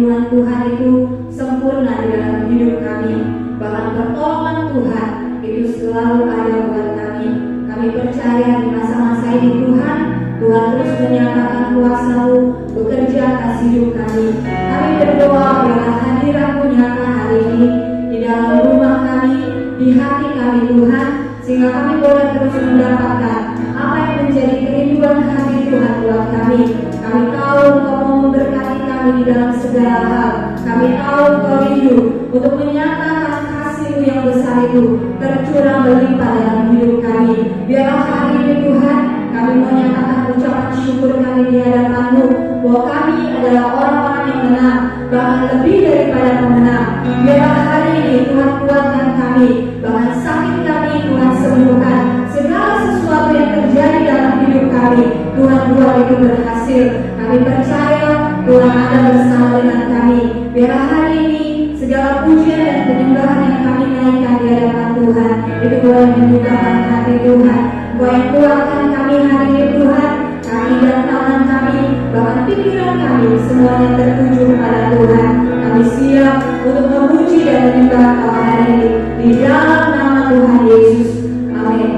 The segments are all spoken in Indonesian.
perlindungan Tuhan itu sempurna di dalam hidup kami. Bahkan pertolongan Tuhan itu selalu ada buat kami. Kami percaya di masa-masa ini Tuhan terus menyatakan kuasa-Mu bekerja atas hidup kami. Kami berdoa biarlah hadirat-Mu nyata hari ini di dalam rumah kami, di hati kami Tuhan, sehingga kami boleh terus mendapatkan apa yang menjadi kerinduan hati Tuhan buat kami. Kami tahu Engkau mau memberkati kami di dalam segala hal. Kami tahu Engkau rindu untuk menyatakan kasih-Mu yang besar itu tercurah berlimpah dalam hidup kami. Biarlah hari ini Tuhan kami menyatakan ucapan syukur kami di hadapan-Mu bahwa kami adalah orang-orang yang menang, bahkan lebih daripada pemenang. Biarlah hari ini Tuhan kuatkan kami, bahkan sakit kami Tuhan sembuhkan. Segala sesuatu yang terjadi dalam hidup kami Tuhan buat itu berhasil. Kami percaya Tuhan ada bersama dengan kami. Biarlah hari ini segala pujian dan penyembahan yang kami naikkan di hadapan Tuhan itu boleh menyukakan hati Tuhan. Kau yang kuatkan kami hari ini Tuhan, kaki dan tangan kami, bahkan pikiran kami semuanya tertuju kepada Tuhan. Kami siap untuk memuji dan menyembah Kau hari ini di dalam nama Tuhan Yesus. Amin.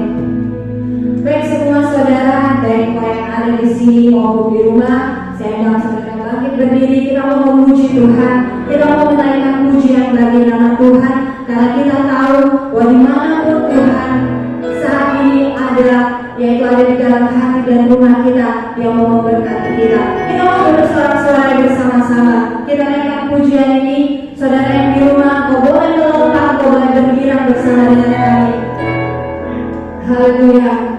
Baik semua saudara, baik kau yang ada di sini maupun di rumah, saya undang saudara bangkit berdiri. Kita mau memuji Tuhan, kita mau menaikkan pujian bagi nama Tuhan, karena kita tahu bahwa dimanapun Tuhan saat ini ada, yaitu ada di dalam hati dan rumah kita, yang mau memberkati kita. Kita mau bersorak-sorai bersama-sama. Kita naikkan pujian ini. Saudara yang di rumah, kau boleh melompat, kau boleh bergirang bersama dengan kami. Haleluya. Lalu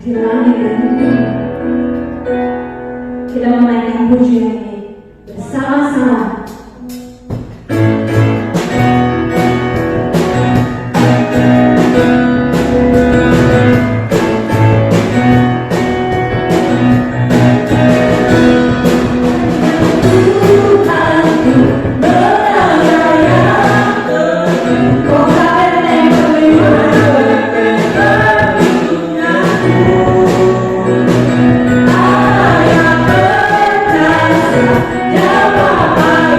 di langit dan di bumi. Kita memainkan pujian ini bersama-sama. Jawab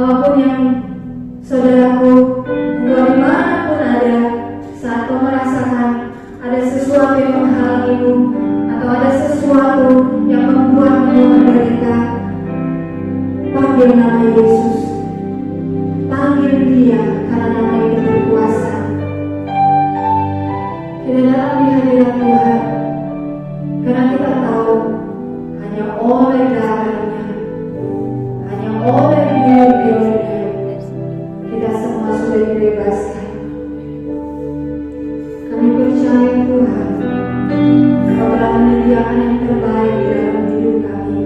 Apapun yang saudaraku, engkau dimanapun ada, saat kau merasakan ada sesuatu yang menghalangimu atau ada sesuatu yang membuatmu menderita, panggil nama Yesus. Panggil Dia karena nama itu berkuasa. Kita datang di hadirat Tuhan karena kita tahu hanya oleh darahnya, hanya oleh biru-birunya kita semua sudah dibebaskan. Kami percaya Tuhan, Kau telah menyediakan yang terbaik di dalam hidup kami.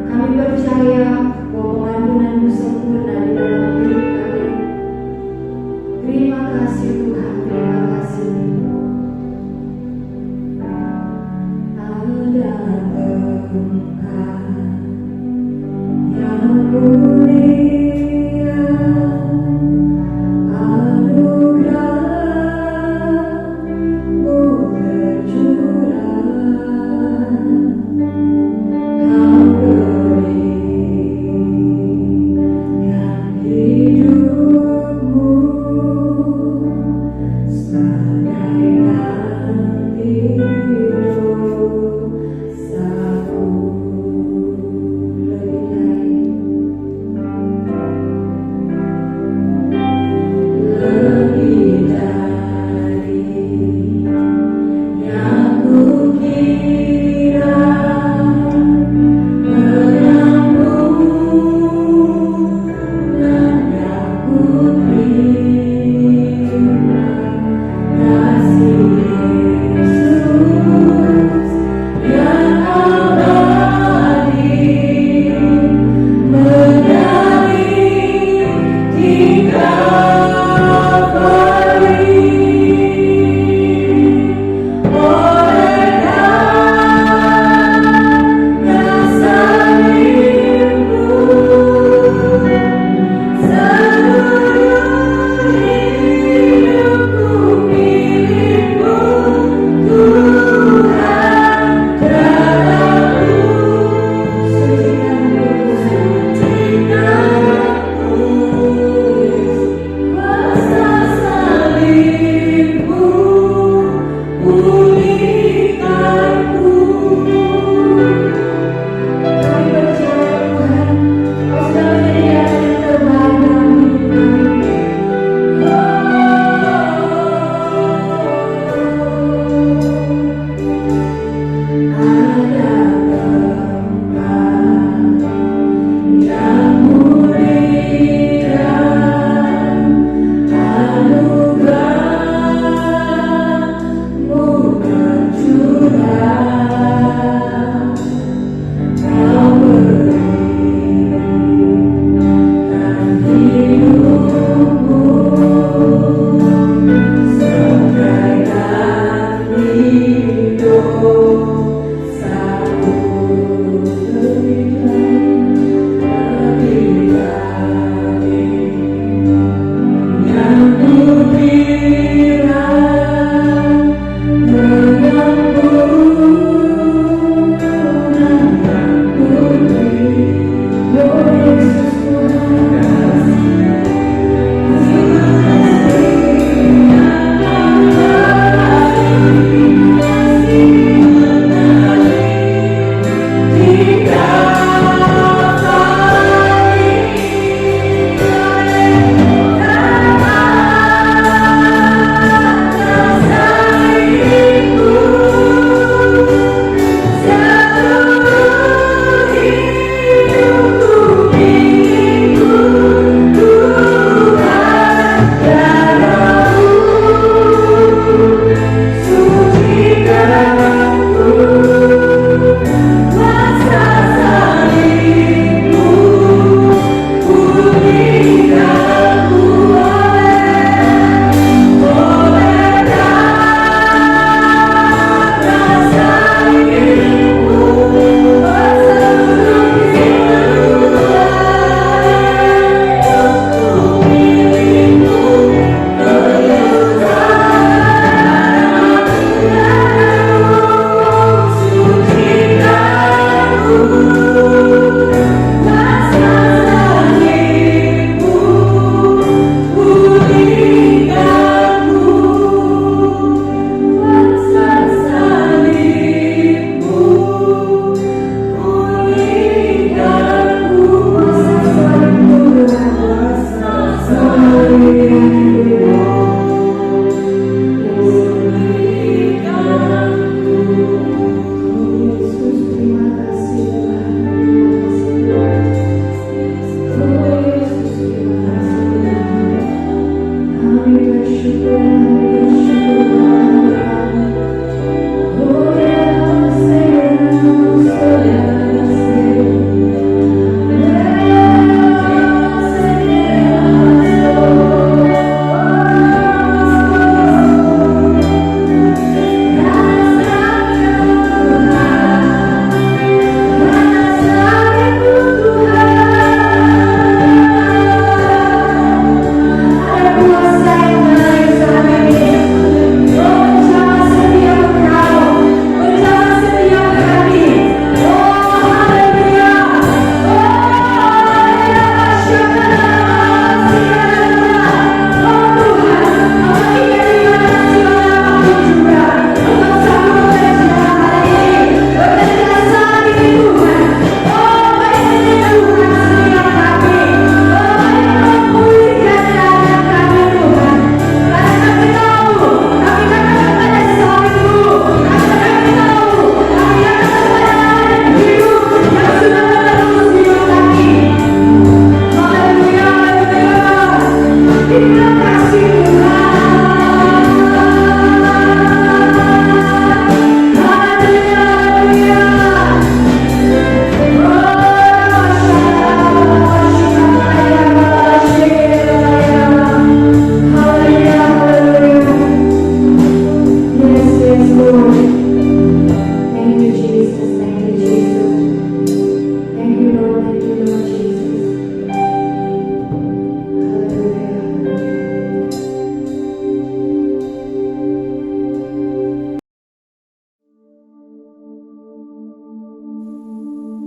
Kami percaya bahwa pengampunan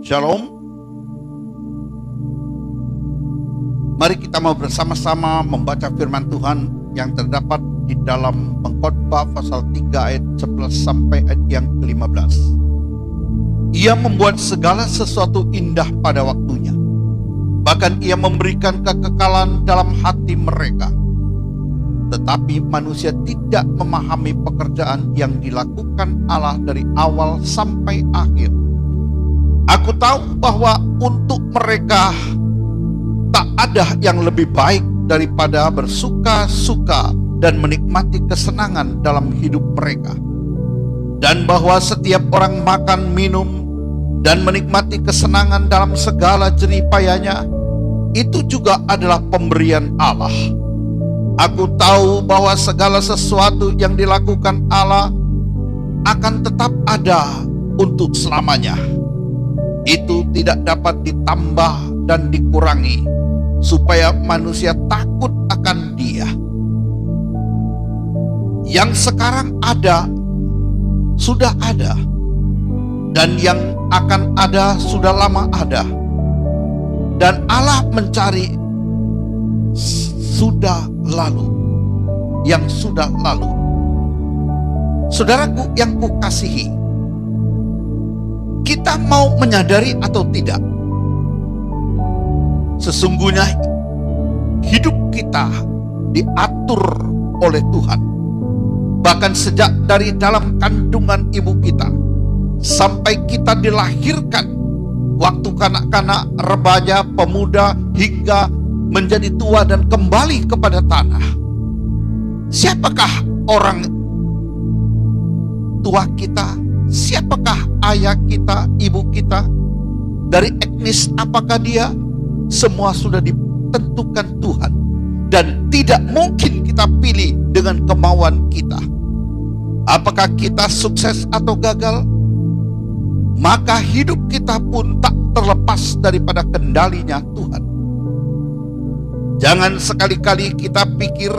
Shalom. Mari kita mau bersama-sama membaca firman Tuhan yang terdapat di dalam Pengkhotbah pasal 3 ayat 11 sampai ayat yang ke-15. Ia membuat segala sesuatu indah pada waktunya. Bahkan ia memberikan kekekalan dalam hati mereka. Tetapi manusia tidak memahami pekerjaan yang dilakukan Allah dari awal sampai akhir. Aku tahu bahwa untuk mereka tak ada yang lebih baik daripada bersuka-suka dan menikmati kesenangan dalam hidup mereka. Dan bahwa setiap orang makan, minum, dan menikmati kesenangan dalam segala jerih payahnya, itu juga adalah pemberian Allah. Aku tahu bahwa segala sesuatu yang dilakukan Allah akan tetap ada untuk selamanya. Itu tidak dapat ditambah dan dikurangi, supaya manusia takut akan Dia. Yang sekarang ada, sudah ada, dan yang akan ada sudah lama ada. Dan Allah mencari sudah lalu, yang sudah lalu. Saudaraku yang kukasihi, kita mau menyadari atau tidak, sesungguhnya hidup kita diatur oleh Tuhan. Bahkan sejak dari dalam kandungan ibu kita sampai kita dilahirkan, waktu kanak-kanak, remaja, pemuda, hingga menjadi tua dan kembali kepada tanah. Siapakah orang tua kita? Siapakah ayah kita, ibu kita? Dari etnis apakah dia? Semua sudah ditentukan Tuhan. Dan tidak mungkin kita pilih dengan kemauan kita. Apakah kita sukses atau gagal? Maka hidup kita pun tak terlepas daripada kendalinya Tuhan. Jangan sekali-kali kita pikir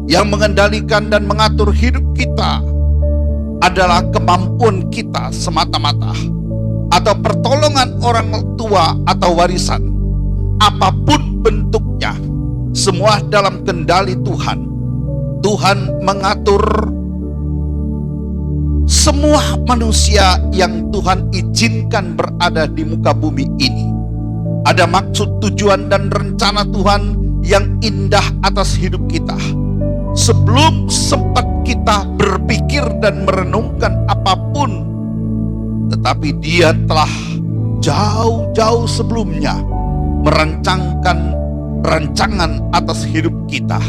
yang mengendalikan dan mengatur hidup kita adalah kemampuan kita semata-mata, atau pertolongan orang tua atau warisan. Apapun bentuknya, semua dalam kendali Tuhan. Tuhan mengatur semua manusia yang Tuhan izinkan berada di muka bumi ini. Ada maksud, tujuan, dan rencana Tuhan yang indah atas hidup kita. Sebelum sempat kita berpikir dan merenungkan apapun, tetapi Dia telah jauh-jauh sebelumnya merancangkan rancangan atas hidup kita.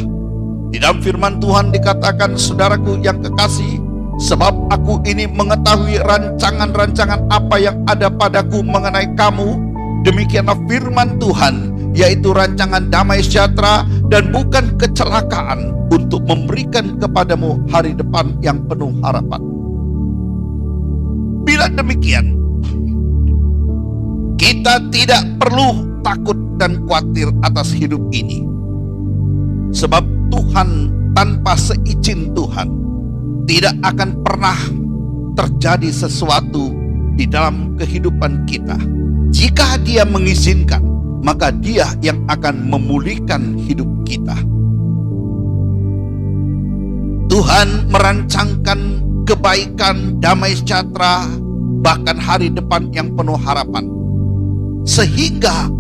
Di dalam firman Tuhan dikatakan, saudaraku yang kekasih, sebab aku ini mengetahui rancangan-rancangan apa yang ada padaku mengenai kamu. Demikianlah firman Tuhan, yaitu rancangan damai sejahtera dan bukan kecelakaan, untuk memberikan kepadamu hari depan yang penuh harapan. Bila demikian, kita tidak perlu takut dan khawatir atas hidup ini. Sebab Tuhan, tanpa seizin Tuhan, tidak akan pernah terjadi sesuatu di dalam kehidupan kita. Jika Dia mengizinkan, maka Dia yang akan memulihkan hidup kita. Tuhan merancangkan kebaikan, damai sejahtera, bahkan hari depan yang penuh harapan. Sehingga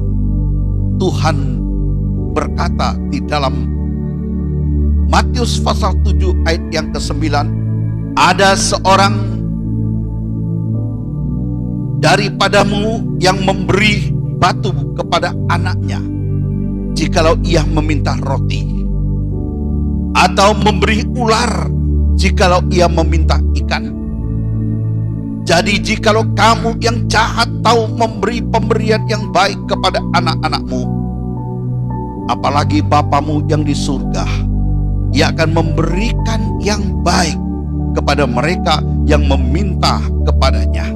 Tuhan berkata di dalam Matius pasal 7 ayat yang ke-9, ada seorang daripadamu yang memberi batu kepada anaknya jikalau ia meminta roti, atau memberi ular jikalau ia meminta ikan. Jadi jikalau kamu yang jahat tahu memberi pemberian yang baik kepada anak-anakmu, apalagi Bapamu yang di surga, Ia akan memberikan yang baik kepada mereka yang meminta kepadanya.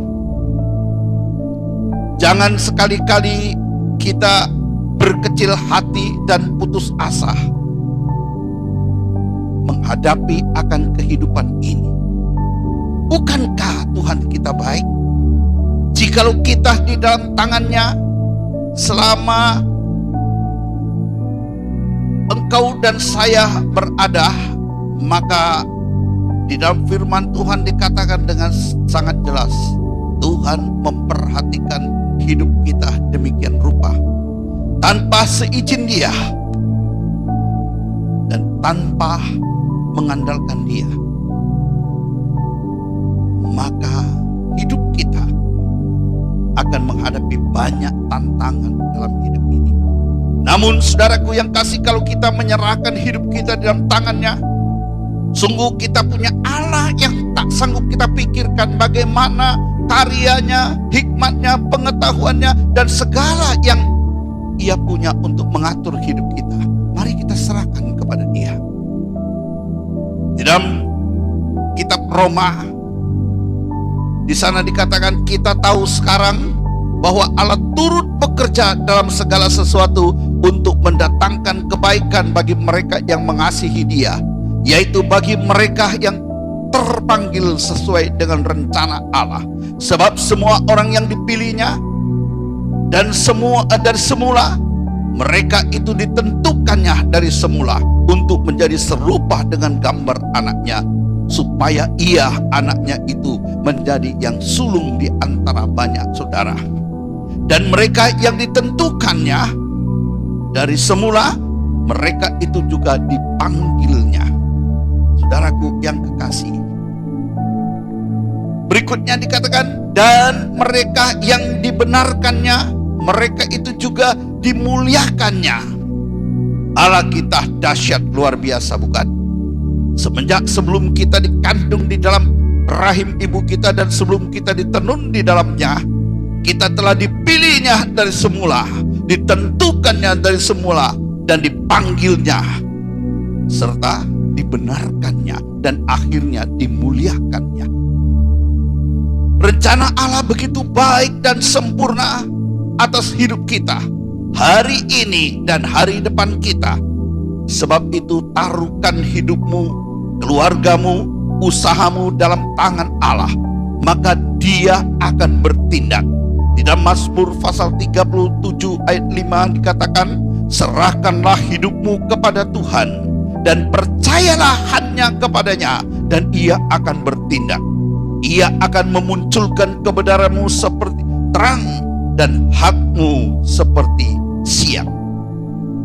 Jangan sekali-kali kita berkecil hati dan putus asa menghadapi akan kehidupan ini. Bukankah Tuhan kita baik? Jika Jikalau kita di dalam tangannya, selama engkau dan saya berada, maka di dalam firman Tuhan dikatakan dengan sangat jelas, Tuhan memperhatikan hidup kita demikian rupa, tanpa seizin Dia dan tanpa mengandalkan Dia, maka hidup kita akan menghadapi banyak tantangan dalam hidup ini. Namun saudaraku yang kasih, kalau kita menyerahkan hidup kita dalam tangannya, sungguh kita punya Allah yang tak sanggup kita pikirkan bagaimana karyanya, hikmatnya, pengetahuannya, dan segala yang Ia punya untuk mengatur hidup kita. Mari kita serahkan kepada Dia. Di dalam kitab Roma, di sana dikatakan, kita tahu sekarang bahwa Allah turut bekerja dalam segala sesuatu untuk mendatangkan kebaikan bagi mereka yang mengasihi Dia, yaitu bagi mereka yang terpanggil sesuai dengan rencana Allah. Sebab semua orang yang dipilihnya dan dari semula, mereka itu ditentukannya dari semula untuk menjadi serupa dengan gambar anaknya, supaya Ia, anaknya itu, menjadi yang sulung di antara banyak saudara. Dan mereka yang ditentukannya dari semula, mereka itu juga dipanggilnya. Saudaraku yang kekasih, berikutnya dikatakan, dan mereka yang dibenarkannya, mereka itu juga dimuliakannya. Allah kita dahsyat luar biasa, bukan? Semenjak sebelum kita dikandung di dalam rahim ibu kita dan sebelum kita ditenun di dalamnya, kita telah dipilihnya dari semula, ditentukannya dari semula, dan dipanggilnya, serta dibenarkannya, dan akhirnya dimuliakannya. Rencana Allah begitu baik dan sempurna atas hidup kita, hari ini dan hari depan kita. Sebab itu taruhkan hidupmu, keluargamu, usahamu dalam tangan Allah, maka Dia akan bertindak. Di dalam Mazmur pasal 37 ayat 5 dikatakan, serahkanlah hidupmu kepada Tuhan dan percayalah hanya kepadanya, dan Ia akan bertindak. Ia akan memunculkan kebenaranmu seperti terang dan hakmu seperti siang.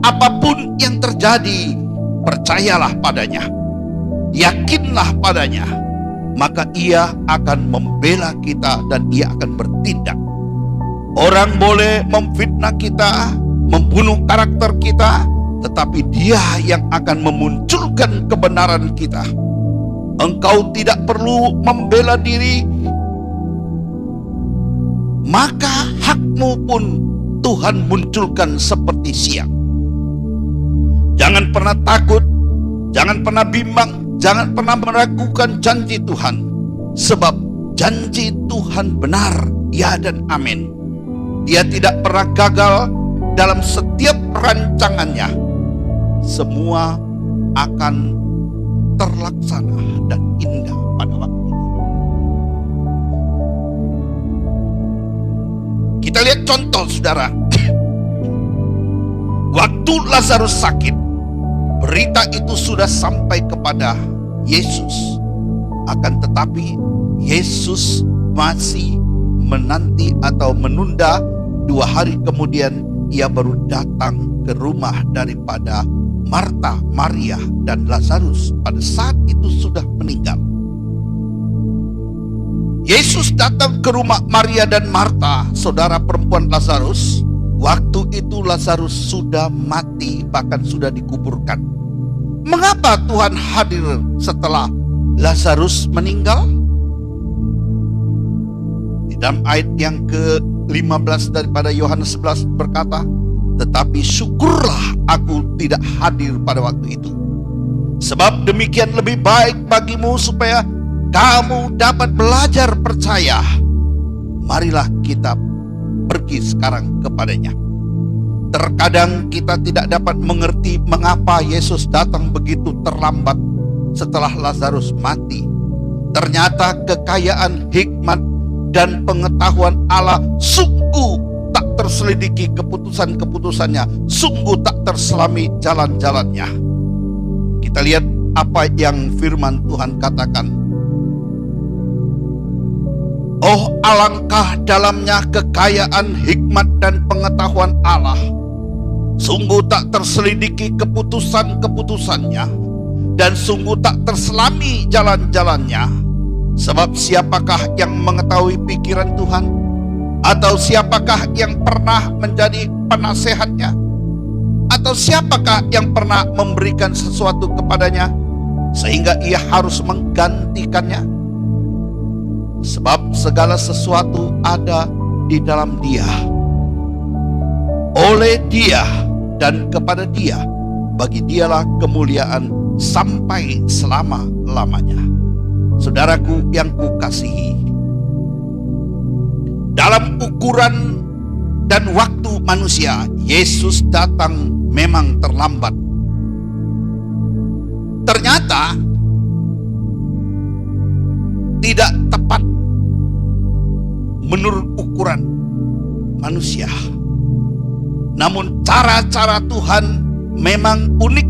Apapun yang terjadi, percayalah padanya, yakinlah padanya, maka Ia akan membela kita dan Ia akan bertindak. Orang boleh memfitnah kita, membunuh karakter kita, tetapi Dia yang akan memunculkan kebenaran kita. Engkau tidak perlu membela diri, maka hakmu pun Tuhan munculkan seperti siang. Jangan pernah takut, jangan pernah bimbang, jangan pernah meragukan janji Tuhan, sebab janji Tuhan benar, ya dan amin. Dia tidak pernah gagal dalam setiap rancangannya. Semua akan terlaksana dan indah pada waktunya. Kita lihat contoh, saudara. Waktu Lazarus sakit, berita itu sudah sampai kepada Yesus. Akan tetapi Yesus masih menanti atau menunda. 2 hari kemudian Ia baru datang ke rumah daripada Marta, Maria, dan Lazarus. Pada saat itu sudah meninggal. Yesus datang ke rumah Maria dan Marta, saudara perempuan Lazarus. Waktu itu Lazarus sudah mati, bahkan sudah dikuburkan. Mengapa Tuhan hadir setelah Lazarus meninggal? Di dalam ayat yang ke-15 daripada Yohanes 11 berkata, tetapi syukurlah aku tidak hadir pada waktu itu, sebab demikian lebih baik bagimu supaya kamu dapat belajar percaya. Marilah kita pergi sekarang kepadanya. Terkadang kita tidak dapat mengerti mengapa Yesus datang begitu terlambat setelah Lazarus mati. Ternyata kekayaan hikmat dan pengetahuan Allah sungguh tak terselidiki keputusan-keputusannya, sungguh tak terselami jalan-jalannya. Kita lihat apa yang firman Tuhan katakan. Oh, alangkah dalamnya kekayaan hikmat dan pengetahuan Allah. Sungguh tak terselidiki keputusan-keputusannya, dan sungguh tak terselami jalan-jalannya. Sebab siapakah yang mengetahui pikiran Tuhan? Atau siapakah yang pernah menjadi penasehatnya? Atau siapakah yang pernah memberikan sesuatu kepadanya sehingga ia harus menggantikannya? Sebab segala sesuatu ada di dalam Dia, oleh Dia, dan kepada Dia. Bagi Dialah kemuliaan sampai selama-lamanya. Saudaraku yang kukasihi, dalam ukuran dan waktu manusia, Yesus datang memang terlambat. Ternyata tidak tepat menurut ukuran manusia. Namun cara-cara Tuhan memang unik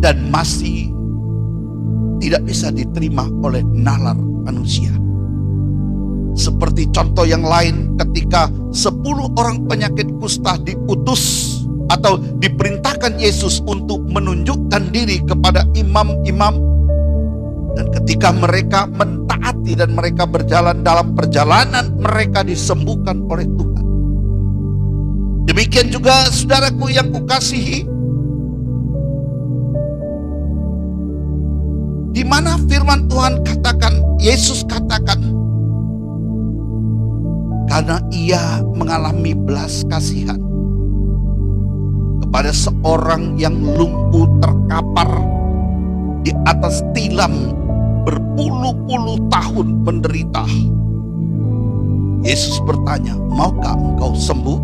dan masih tidak bisa diterima oleh nalar manusia. Seperti contoh yang lain, ketika 10 orang penyakit kusta diutus atau diperintahkan Yesus untuk menunjukkan diri kepada imam-imam, dan ketika mereka mentaati dan mereka berjalan dalam perjalanan, mereka disembuhkan oleh Tuhan. Demikian juga saudaraku yang kukasihi, di mana firman Tuhan katakan, Yesus katakan, karena ia mengalami belas kasihan kepada seorang yang lumpuh terkapar di atas tilam berpuluh-puluh tahun menderita. Yesus bertanya, maukah engkau sembuh?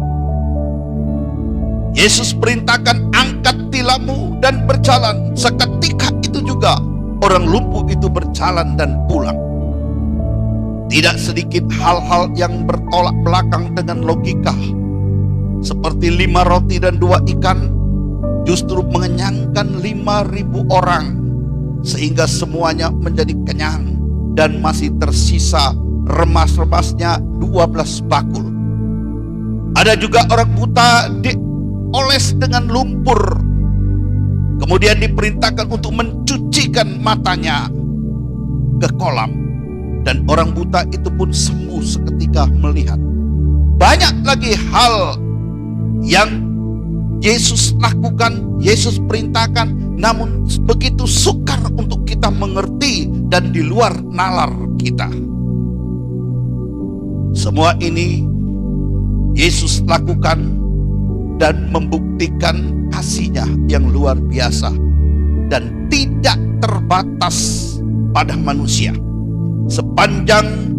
Yesus perintahkan, angkat tilammu dan berjalan. Seketika itu juga orang lumpuh itu berjalan dan pulang. Tidak sedikit hal-hal yang bertolak belakang dengan logika, seperti 5 roti dan 2 ikan justru mengenyangkan 5.000 orang, sehingga semuanya menjadi kenyang dan masih tersisa remas-remasnya 12 bakul. Ada juga orang buta dioles dengan lumpur, kemudian diperintahkan untuk mencucikan matanya ke kolam, dan orang buta itu pun sembuh seketika melihat. Banyak lagi hal yang Yesus lakukan, Yesus perintahkan, namun begitu sukar untuk kita mengerti dan di luar nalar kita. Semua ini Yesus lakukan dan membuktikan kasih-Nya yang luar biasa dan tidak terbatas pada manusia. Sepanjang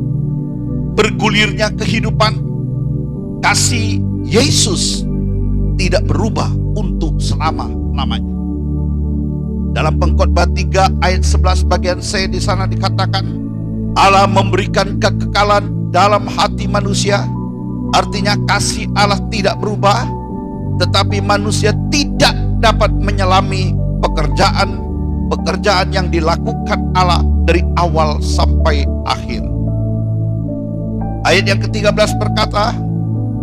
bergulirnya kehidupan, kasih Yesus tidak berubah untuk selama-lamanya. Dalam Pengkhotbah 3 ayat 11 bagian C di sana dikatakan, Allah memberikan kekekalan dalam hati manusia. Artinya kasih Allah tidak berubah, tetapi manusia tidak dapat menyelami pekerjaan yang dilakukan Allah dari awal sampai akhir. Ayat yang ke-13 berkata,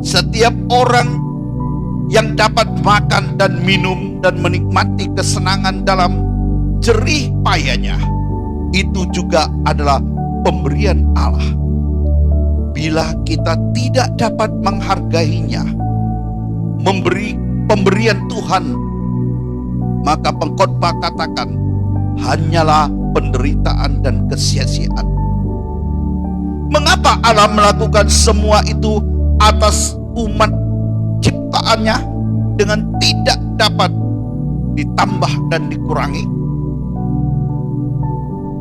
setiap orang yang dapat makan dan minum dan menikmati kesenangan dalam jerih payahnya, itu juga adalah pemberian Allah. Bila kita tidak dapat menghargainya, memberi pemberian Tuhan, maka pengkhotbah katakan hanyalah penderitaan dan kesia-siaan. Mengapa Allah melakukan semua itu atas umat ciptaannya dengan tidak dapat ditambah dan dikurangi?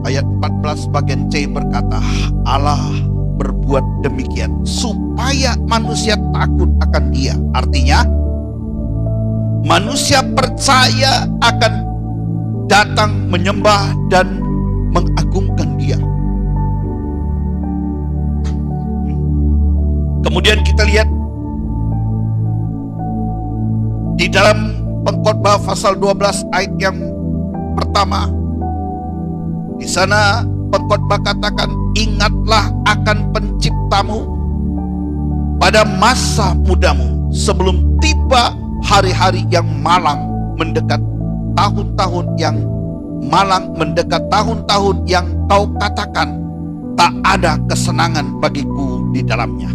Ayat 14 bagian C berkata, Allah berbuat demikian supaya manusia takut akan Dia. Artinya manusia percaya akan datang menyembah dan mengagungkan Dia. Kemudian kita lihat di dalam Pengkhotbah pasal 12 ayat yang pertama. Di sana pengkhotbah katakan, ingatlah akan penciptamu pada masa mudamu, sebelum tiba hari-hari yang malang mendekat, tahun-tahun yang malang mendekat, tahun-tahun yang kau katakan tak ada kesenangan bagiku di dalamnya.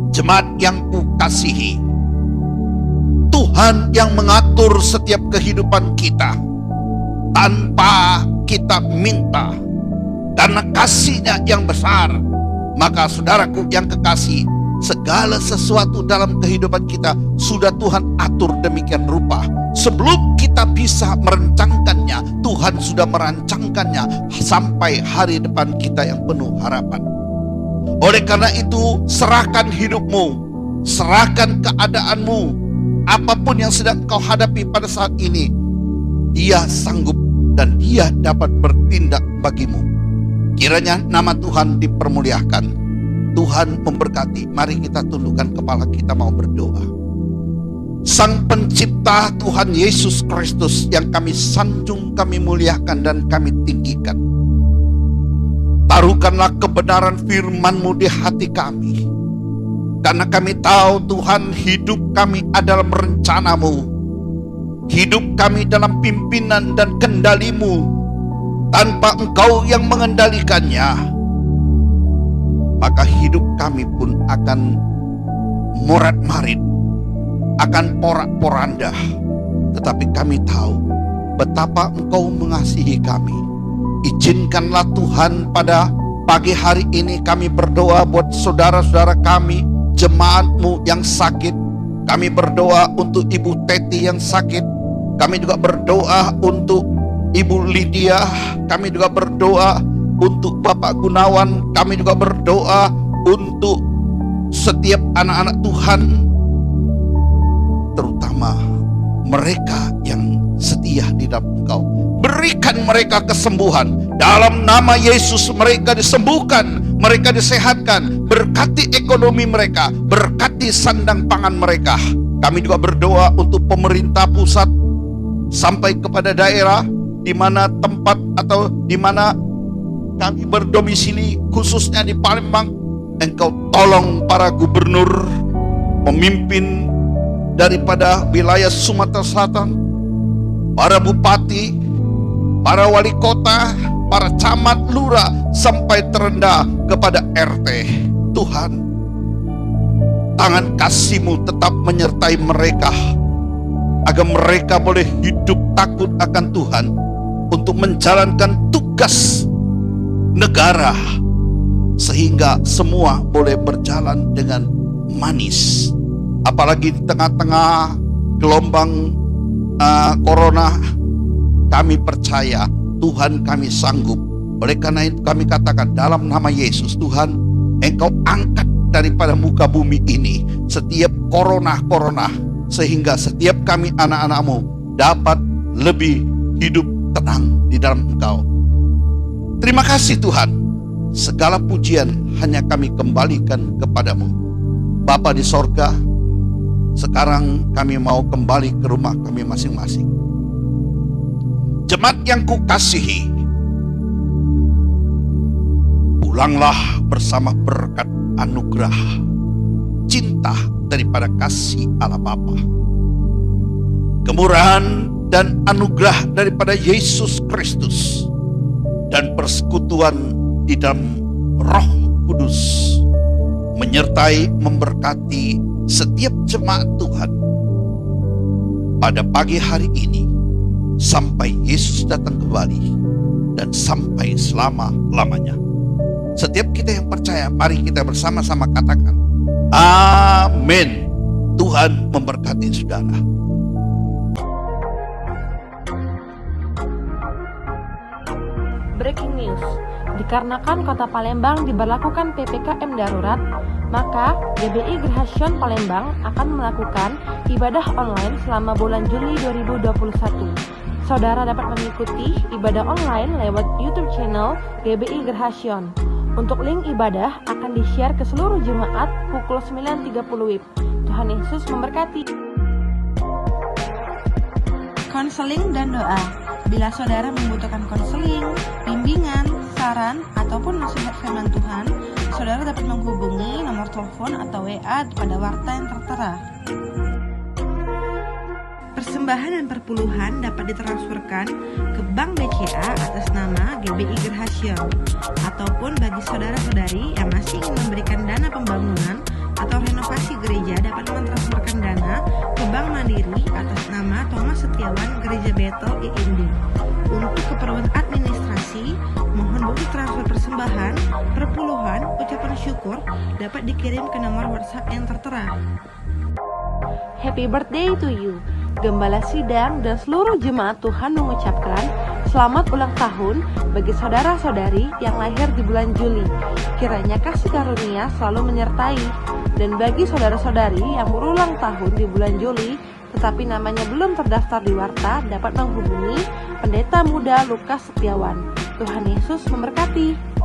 Jemaat yang kukasihi, Tuhan yang mengatur setiap kehidupan kita tanpa kita minta, karena kasih-Nya yang besar. Maka saudaraku yang kekasih, segala sesuatu dalam kehidupan kita sudah Tuhan atur demikian rupa. Sebelum kita bisa merancangkannya, Tuhan sudah merancangkannya sampai hari depan kita yang penuh harapan. Oleh karena itu, serahkan hidupmu, serahkan keadaanmu, apapun yang sedang kau hadapi pada saat ini. Dia sanggup dan Dia dapat bertindak bagimu. Kiranya nama Tuhan dipermuliakan. Tuhan memberkati. Mari kita tundukkan kepala kita, mau berdoa. Sang Pencipta Tuhan Yesus Kristus yang kami sanjung, kami muliakan dan kami tinggikan, taruhkanlah kebenaran firman-Mu di hati kami. Karena kami tahu Tuhan, hidup kami adalah rencana-Mu, hidup kami dalam pimpinan dan kendali-Mu. Tanpa Engkau yang mengendalikannya, maka hidup kami pun akan morat-marit, akan porak-poranda. Tetapi kami tahu betapa Engkau mengasihi kami. Izinkanlah Tuhan, pada pagi hari ini kami berdoa buat saudara-saudara kami, jemaat-Mu yang sakit. Kami berdoa untuk Ibu Teti yang sakit. Kami juga berdoa untuk Ibu Lydia. Kami juga berdoa untuk Bapak Gunawan. Kami juga berdoa untuk setiap anak-anak Tuhan, terutama mereka yang setia di dalam Engkau. Berikan mereka kesembuhan. Dalam nama Yesus mereka disembuhkan, mereka disehatkan. Berkati ekonomi mereka, berkati sandang pangan mereka. Kami juga berdoa untuk pemerintah pusat sampai kepada daerah, di mana tempat atau di mana kami berdomisili, khususnya di Palembang. Engkau tolong para gubernur, pemimpin daripada wilayah Sumatera Selatan, para bupati, para wali kota, para camat, lurah, sampai terendah kepada RT. Tuhan, tangan kasih-Mu tetap menyertai mereka, agar mereka boleh hidup takut akan Tuhan, untuk menjalankan tugas negara, sehingga semua boleh berjalan dengan manis. Apalagi di tengah-tengah gelombang corona, kami percaya Tuhan kami sanggup. Oleh karena itu kami katakan dalam nama Yesus, Tuhan, Engkau angkat daripada muka bumi ini setiap corona, sehingga setiap kami anak-anak-Mu dapat lebih hidup tenang di dalam Engkau. Terima kasih Tuhan. Segala pujian hanya kami kembalikan kepadamu. Bapa di sorga, sekarang kami mau kembali ke rumah kami masing-masing. Jemaat yang kukasihi, pulanglah bersama berkat anugerah, cinta daripada kasih Allah Bapa, kemurahan dan anugerah daripada Yesus Kristus, dan persekutuan di dalam Roh Kudus menyertai memberkati setiap jemaat Tuhan pada pagi hari ini sampai Yesus datang kembali dan sampai selama-lamanya. Setiap kita yang percaya, mari kita bersama-sama katakan amin. Tuhan memberkati saudara. Breaking news. Dikarenakan Kota Palembang diberlakukan PPKM darurat, maka GBI Gerhasyon Palembang akan melakukan ibadah online selama bulan Juli 2021. Saudara dapat mengikuti ibadah online lewat YouTube channel GBI Gerhasyon. Untuk link ibadah akan di-share ke seluruh jemaat pukul 9.30 WIB. Tuhan Yesus memberkati. Konseling dan doa. Bila saudara membutuhkan konseling, bimbingan, saran, ataupun nasihat firman Tuhan, saudara dapat menghubungi nomor telepon atau WA pada warta yang tertera. Persembahan dan perpuluhan dapat ditransferkan ke Bank BCA atas nama GBI Gerhasyon, ataupun bagi saudara-saudari yang masih ingin memberikan dana pembangunan atau renovasi gereja dapat mentransferkan dana ke Bank Mandiri atas nama Thomas Setiawan Gereja Bethel IIND. Untuk keperluan administrasi, mohon bukti transfer persembahan, perpuluhan, ucapan syukur dapat dikirim ke nomor WhatsApp yang tertera. Happy birthday to you. Gembala Sidang dan seluruh jemaat Tuhan mengucapkan selamat ulang tahun bagi saudara-saudari yang lahir di bulan Juli. Kiranya kasih karunia selalu menyertai. Dan bagi saudara-saudari yang berulang tahun di bulan Juli tetapi namanya belum terdaftar di warta, dapat menghubungi Pendeta Muda Lukas Setiawan. Tuhan Yesus memberkati.